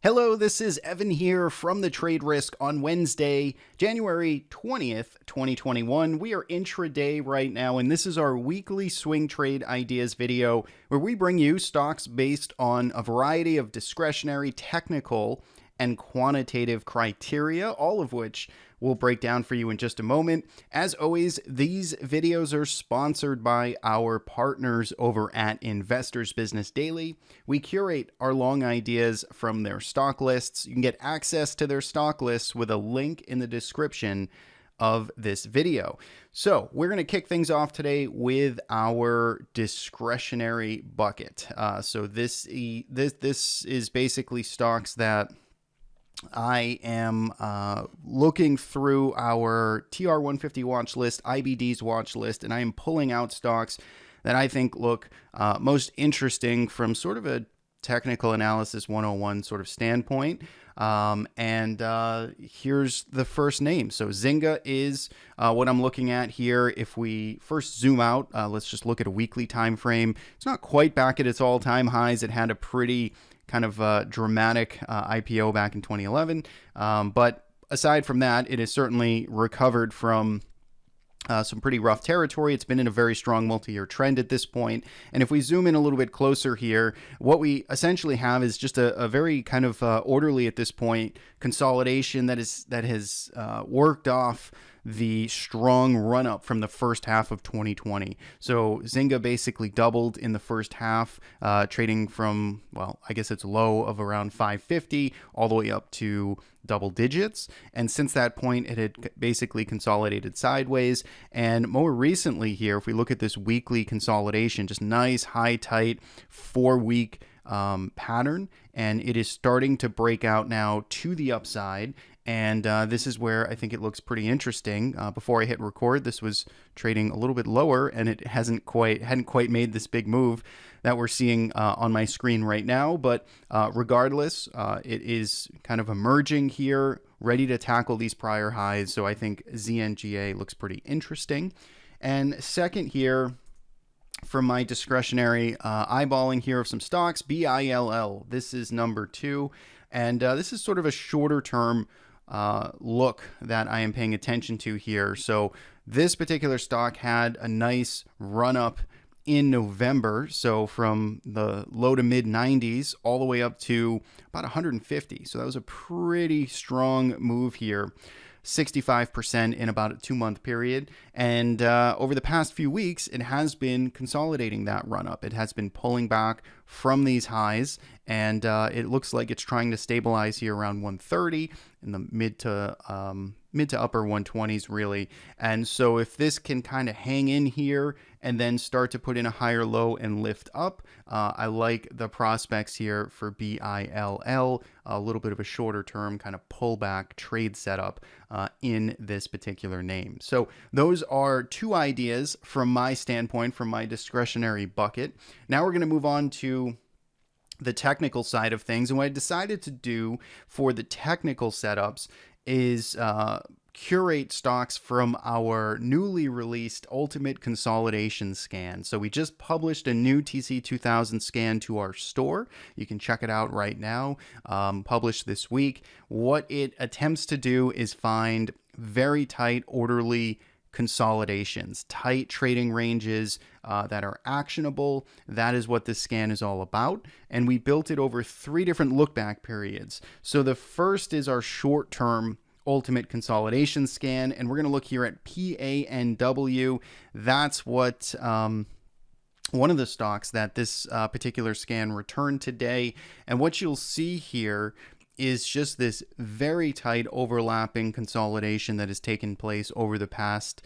Hello, this is Evan here from the Trade Risk on Wednesday, January 20th, 2021. We are intraday right now, and this is our weekly swing trade ideas video where we bring you stocks based on a variety of discretionary, technical, and quantitative criteria, all of which we'll break down for you in just a moment. As always, these videos are sponsored by our partners over at Investors Business Daily. We curate our long ideas from their stock lists. You can get access to their stock lists with a link in the description of this video. So we're going to kick things off today with our discretionary bucket. So this is basically stocks that I am looking through our TR150 watch list, IBD's watch list, and I am pulling out stocks that I think look most interesting from sort of a technical analysis 101 sort of standpoint. Here's the first name. So Zynga is what I'm looking at here. If we first zoom out, let's just look at a weekly time frame. It's not quite back at its all-time highs. It had a pretty kind of dramatic IPO back in 2011. But aside from that, it has certainly recovered from some pretty rough territory. It's been in a very strong multi-year trend at this point. And if we zoom in a little bit closer here, what we essentially have is just a very kind of orderly at this point consolidation that has worked off the strong run-up from the first half of 2020. So Zynga basically doubled in the first half, trading from, well, I guess it's low of around 550 all the way up to double digits. And since that point, it had basically consolidated sideways. And more recently here, if we look at this weekly consolidation, just nice, high, tight, 4-week pattern, and it is starting to break out now to the upside. And this is where I think it looks pretty interesting. Before I hit record, this was trading a little bit lower, and it hadn't quite made this big move that we're seeing on my screen right now. But regardless, it is kind of emerging here, ready to tackle these prior highs. So I think ZNGA looks pretty interesting. And second here, from my discretionary eyeballing here of some stocks, BILL. This is number 2, and this is sort of a shorter term look that I am paying attention to here. So this particular stock had a nice run up in November, so from the low to mid 90s all the way up to about 150. So that was a pretty strong move here. 65% in about a 2-month period. And over the past few weeks, it has been consolidating that run up. It has been pulling back from these highs, and it looks like it's trying to stabilize here around 130 in the mid to upper 120s really. And so if this can kind of hang in here and then start to put in a higher low and lift up, I like the prospects here for BILL, a little bit of a shorter term kind of pullback trade setup in this particular name. So those are 2 ideas from my standpoint, from my discretionary bucket. Now we're going to move on to the technical side of things. And what I decided to do for the technical setups is curate stocks from our newly released Ultimate Consolidation Scan. So we just published a new TC2000 scan to our store. You can check it out right now, published this week. What it attempts to do is find very tight, orderly consolidations, tight trading ranges that are actionable. That is what this scan is all about. And we built it over 3 different look back periods. So the first is our short-term Ultimate Consolidation Scan, and we're going to look here at PANW. That's what one of the stocks that this particular scan returned today. And what you'll see here is just this very tight overlapping consolidation that has taken place over the past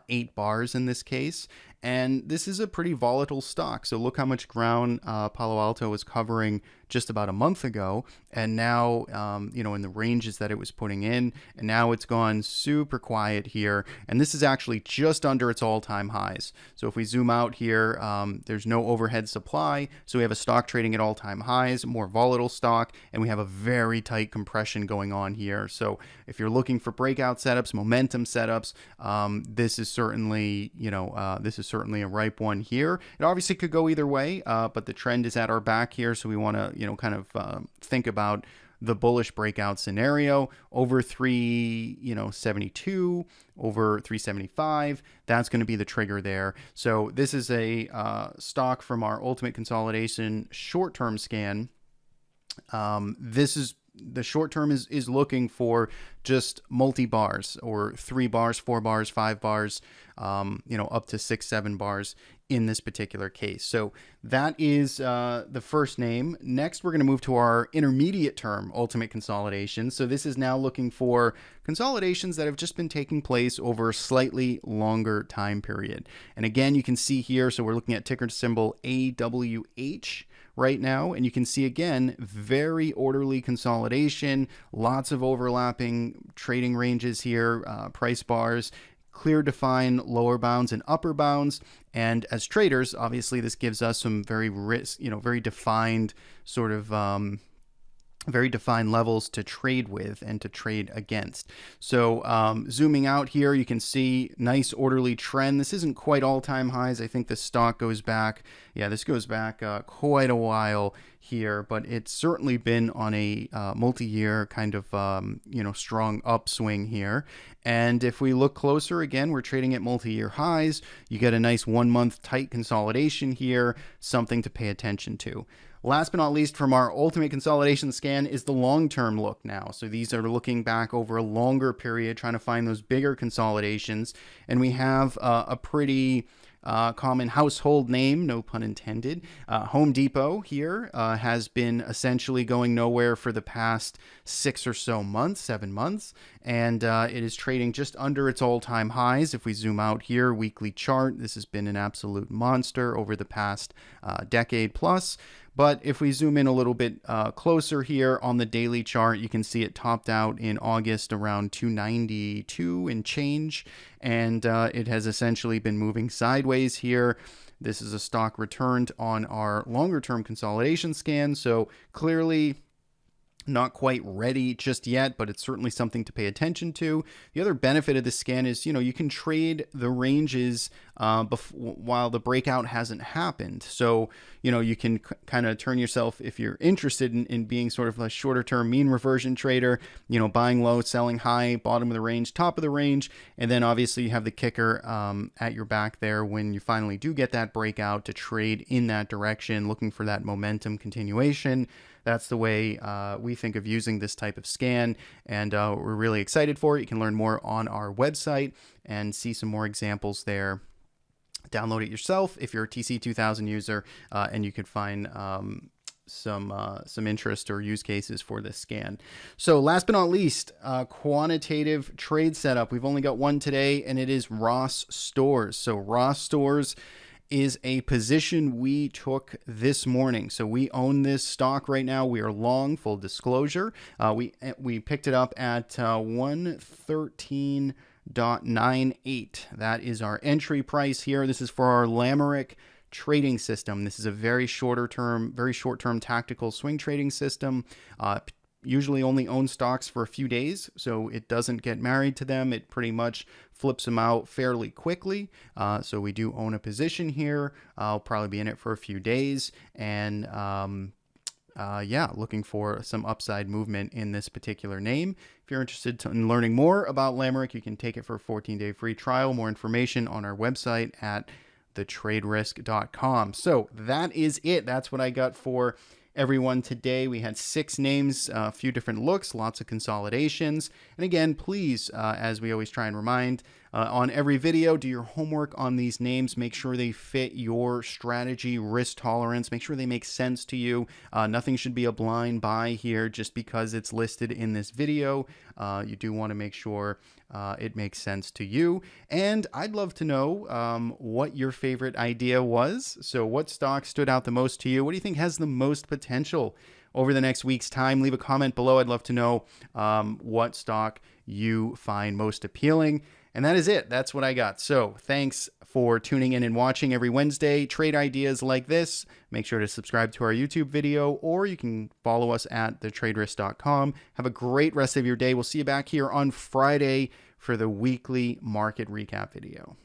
8 bars in this case. And this is a pretty volatile stock. So look how much ground Palo Alto was covering just about a month ago. And now, in the ranges that it was putting in, and now it's gone super quiet here. And this is actually just under its all-time highs. So if we zoom out here, there's no overhead supply. So we have a stock trading at all-time highs, more volatile stock, and we have a very tight compression going on here. So if you're looking for breakout setups, momentum setups, this is certainly, certainly a ripe one here. It obviously could go either way, but the trend is at our back here, so we want to, kind of think about the bullish breakout scenario over 372, over 375. That's going to be the trigger there. So this is a stock from our ultimate consolidation short-term scan. This is the short term is looking for just multi-bars, or 3 bars, 4 bars, 5 bars, up to 6, 7 bars in this particular case. So that is the first name. Next, we're going to move to our intermediate term ultimate consolidation. So this is now looking for consolidations that have just been taking place over a slightly longer time period. And again, you can see here, so we're looking at ticker symbol AWH right now, and you can see again, very orderly consolidation, lots of overlapping trading ranges here, price bars, clear defined lower bounds and upper bounds. And as traders, obviously this gives us some very very defined sort of very defined levels to trade with and to trade against. So zooming out here, you can see nice orderly trend. This isn't quite all-time highs. I think the stock goes back, this goes back quite a while here, but it's certainly been on a multi-year kind of strong upswing here. And if we look closer, again, we're trading at multi-year highs. You get a nice 1-month tight consolidation here, something to pay attention to. Last but not least, from our ultimate consolidation scan is the long-term look now. So these are looking back over a longer period, trying to find those bigger consolidations. And we have a pretty common household name, no pun intended. Home Depot here has been essentially going nowhere for the past 6 or so months, 7 months, and it is trading just under its all-time highs. If we zoom out here, weekly chart, this has been an absolute monster over the past decade plus. But if we zoom in a little bit closer here on the daily chart, you can see it topped out in August around 292 and change, and it has essentially been moving sideways here. This is a stock returned on our longer term consolidation scan, so clearly not quite ready just yet, but it's certainly something to pay attention to. The other benefit of this scan is, you can trade the ranges while the breakout hasn't happened. So, you can kind of turn yourself, if you're interested in being sort of a shorter term mean reversion trader, buying low, selling high, bottom of the range, top of the range. And then obviously you have the kicker at your back there when you finally do get that breakout to trade in that direction, looking for that momentum continuation. That's the way we think of using this type of scan, and we're really excited for it. You can learn more on our website and see some more examples there. Download it yourself if you're a TC2000 user, and you could find some interest or use cases for this scan. So last but not least, quantitative trade setup. We've only got one today, and it is ROST stores. So ROST stores is a position we took this morning. So we own this stock right now. We are long, full disclosure. We picked it up at 113.98. That is our entry price here. This is for our Lamerick trading system. This is a very short-term tactical swing trading system. Usually only owns stocks for a few days, so it doesn't get married to them. It pretty much flips them out fairly quickly. So we do own a position here. I'll probably be in it for a few days, and looking for some upside movement in this particular name. If you're interested in learning more about Lamerick, you can take it for a 14-day free trial. More information on our website at thetraderisk.com. So that is it. That's what I got for everyone today. We had 6 names, a few different looks, lots of consolidations. And again, please, as we always try and remind on every video, do your homework on these names. Make sure they fit your strategy, risk tolerance. Make sure they make sense to you. Nothing should be a blind buy here just because it's listed in this video. You do want to make sure it makes sense to you. And I'd love to know what your favorite idea was. So what stock stood out the most to you? What do you think has the most potential over the next week's time? Leave a comment below. I'd love to know what stock you find most appealing. And that is it. That's what I got. So thanks for tuning in and watching every Wednesday. Trade ideas like this. Make sure to subscribe to our YouTube video, or you can follow us at thetraderisk.com. Have a great rest of your day. We'll see you back here on Friday for the weekly market recap video.